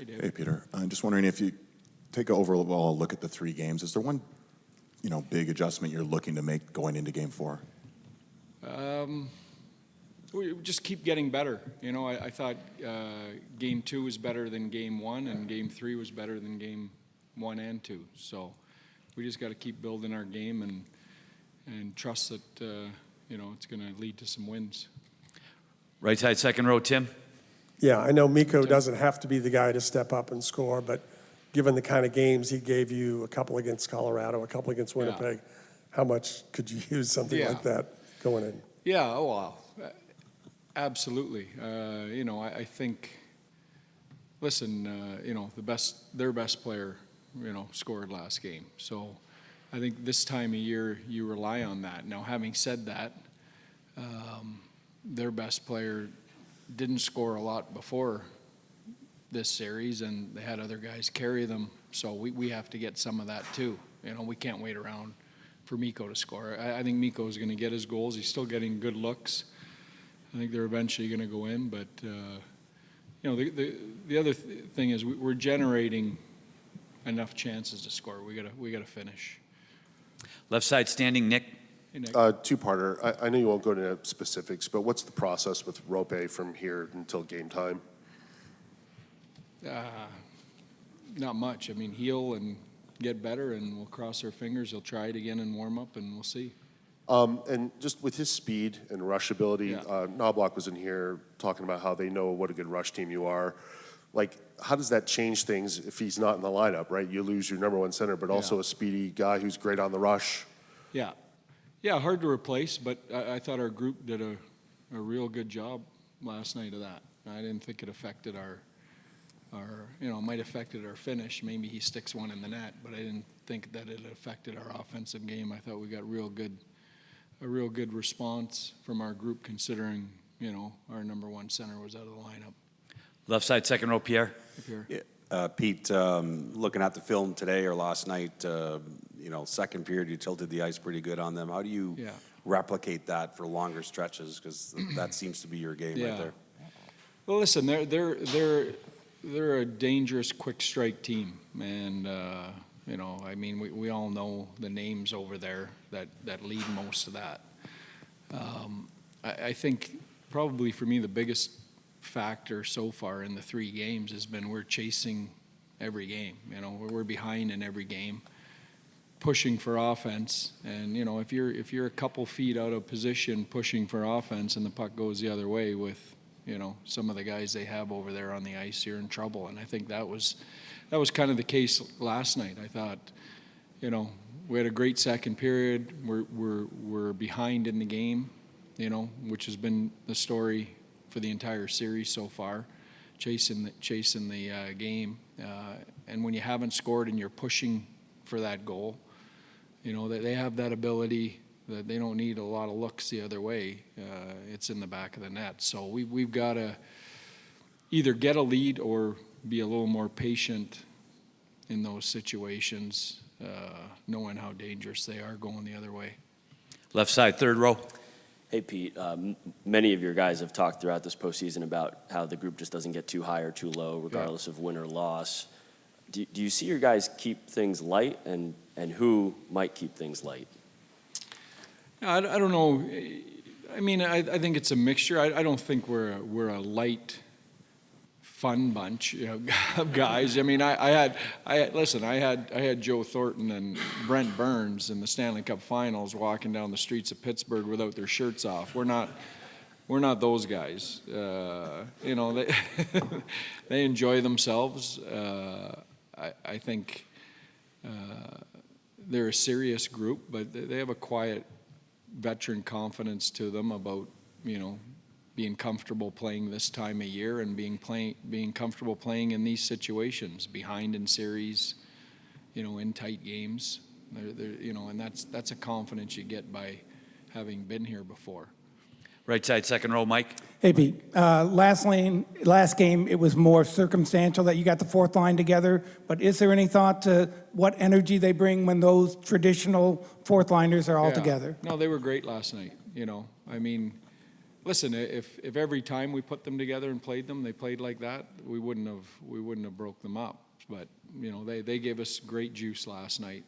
Hey, Peter. I'm just wondering if you take an overall look at the 3 games. Is there one, big adjustment you're looking to make going into Game 4? We just keep getting better. I thought Game 2 was better than Game 1, and Game 3 was better than Game 1 and 2. So we just got to keep building our game and trust that it's going to lead to some wins. Right side, second row, Tim. Yeah, I know Mikko doesn't have to be the guy to step up and score, but given the kind of games he gave you, a couple against Colorado, a couple against Winnipeg, how much could you use something like that going in? Yeah, absolutely. I think, listen, their best player, scored last game. So I think this time of year you rely on that. Now, having said that, their best player didn't score a lot before this series, and they had other guys carry them. So we have to get some of that too. We can't wait around for Mikko to score. I think Mikko is going to get his goals. He's still getting good looks. I think they're eventually going to go in, but the other thing is we're generating enough chances to score. We got to finish. Left side standing, Nick. Hey, Nick. Two-parter. I know you won't go into specifics, but what's the process with Rope from here until game time? Not much. I mean, heal and get better, and we'll cross our fingers. He'll try it again and warm up, and we'll see. And just with his speed and rush ability, Knobloch was in here talking about how they know what a good rush team you are. Like, how does that change things if he's not in the lineup, right? You lose your number 1 center, but also a speedy guy who's great on the rush. Yeah, hard to replace, but I thought our group did a real good job last night of that. I didn't think it affected our it might have affected our finish. Maybe he sticks one in the net, but I didn't think that it affected our offensive game. I thought we got a real good response from our group, considering our number 1 center was out of the lineup. Left side, second row, Pierre. Pierre. Yeah. Pete, looking at the film today or last night, second period you tilted the ice pretty good on them. How do you replicate that for longer stretches? Because that seems to be your game right there. Well, listen, they're a dangerous quick strike team, and we all know the names over there that lead most of that. I think probably for me the biggest factor so far in the 3 games has been we're chasing every game. We're behind in every game, pushing for offense, and if you're a couple feet out of position pushing for offense and the puck goes the other way with some of the guys they have over there on the ice, you're in trouble. And I think that was kind of the case last night. I thought, we had a great second period. We're behind in the game, which has been the story for the entire series so far, chasing the game. And when you haven't scored and you're pushing for that goal, they have that ability that they don't need a lot of looks the other way. It's in the back of the net. So we've got to either get a lead or be a little more patient in those situations, knowing how dangerous they are going the other way. Left side, third row. Hey, Pete, many of your guys have talked throughout this postseason about how the group just doesn't get too high or too low, regardless of win or loss. Do you see your guys keep things light, and who might keep things light? I don't know. I mean, I think it's a mixture. I don't think we're a light, fun bunch, of guys. I mean, I had Joe Thornton and Brent Burns in the Stanley Cup Finals walking down the streets of Pittsburgh without their shirts off. We're not those guys. They they enjoy themselves. I think they're a serious group, but they have a quiet veteran confidence to them about being comfortable playing this time of year and being comfortable playing in these situations, behind in series, in tight games. And that's a confidence you get by having been here before. Right side, second row, Mike. Hey, Pete. Last game, it was more circumstantial that you got the 4th line together. But is there any thought to what energy they bring when those traditional 4th liners are all together? No, they were great last night. I mean, listen, if every time we put them together and played them, they played like that, we wouldn't have broke them up. But you know, they gave us great juice last night.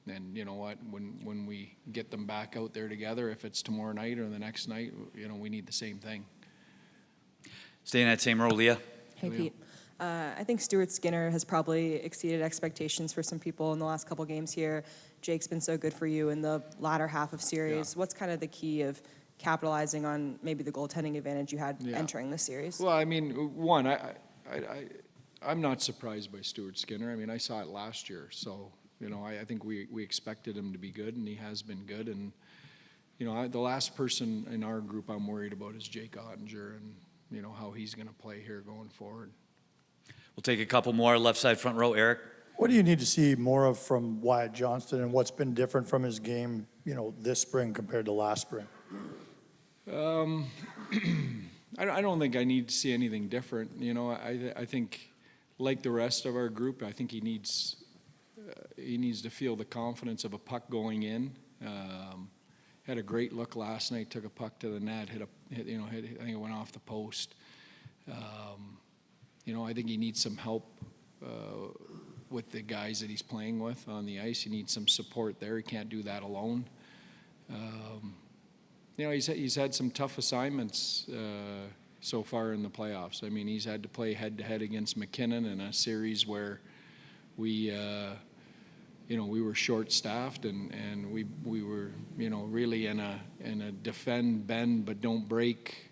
And you know what? When we get them back out there together, if it's tomorrow night or the next night, you know, we need the same thing. Stay in that same row, Leah. Hey, Pete. I think Stuart Skinner has probably exceeded expectations for some people in the last couple games here. Jake's been so good for you in the latter half of series. What's kind of the key of capitalizing on maybe the goaltending advantage you had entering this series? Well, I mean, one, I'm not surprised by Stuart Skinner. I mean, I saw it last year, so you know, I think we expected him to be good, and he has been good. And you know, the last person in our group I'm worried about is Jake Ottinger, and you know how he's going to play here going forward. We'll take a couple more. Left side, front row, Eric. What do you need to see more of from Wyatt Johnston, and what's been different from his game, you know, this spring compared to last spring? I don't think I need to see anything different. You know, I think, like the rest of our group, I think he needs to feel the confidence of a puck going in. Had a great look last night. Took a puck to the net. I think it went off the post. You know, I think he needs some help with the guys that he's playing with on the ice. He needs some support there. He can't do that alone. You know, he's had some tough assignments so far in the playoffs. I mean, he's had to play head-to-head against McKinnon in a series where we were short-staffed and we were, you know, really in a defend, bend, but don't break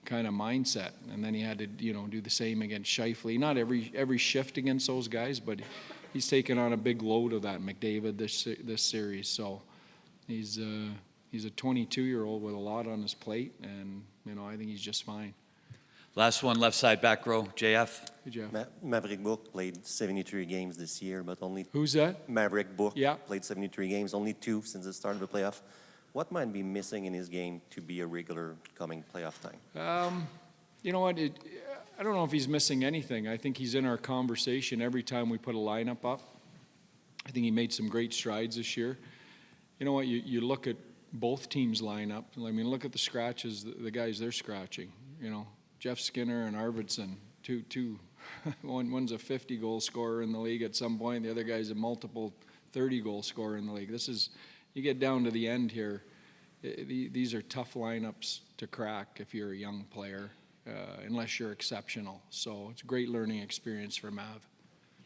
kind of mindset. And then he had to, you know, do the same against Scheifele. Not every shift against those guys, but he's taken on a big load of that McDavid this series. So he's a 22-year-old with a lot on his plate, and you know, I think he's just fine. Last one, left side, back row, JF. Hey, Jeff. Maverick Book played 73 games this year, but only... Who's that? Maverick Book Yeah. played 73 games, only 2 since the start of the playoff. What might be missing in his game to be a regular coming playoff time? You know what? I don't know if he's missing anything. I think he's in our conversation every time we put a lineup up. I think he made some great strides this year. You know what? You look at both teams' lineup. I mean, look at the scratches, the guys they're scratching. You know, Jeff Skinner and Arvidsson, two. One's a 50-goal scorer in the league at some point. The other guy's a multiple 30-goal scorer in the league. You get down to the end here, these are tough lineups to crack if you're a young player, unless you're exceptional. So it's a great learning experience for Mav.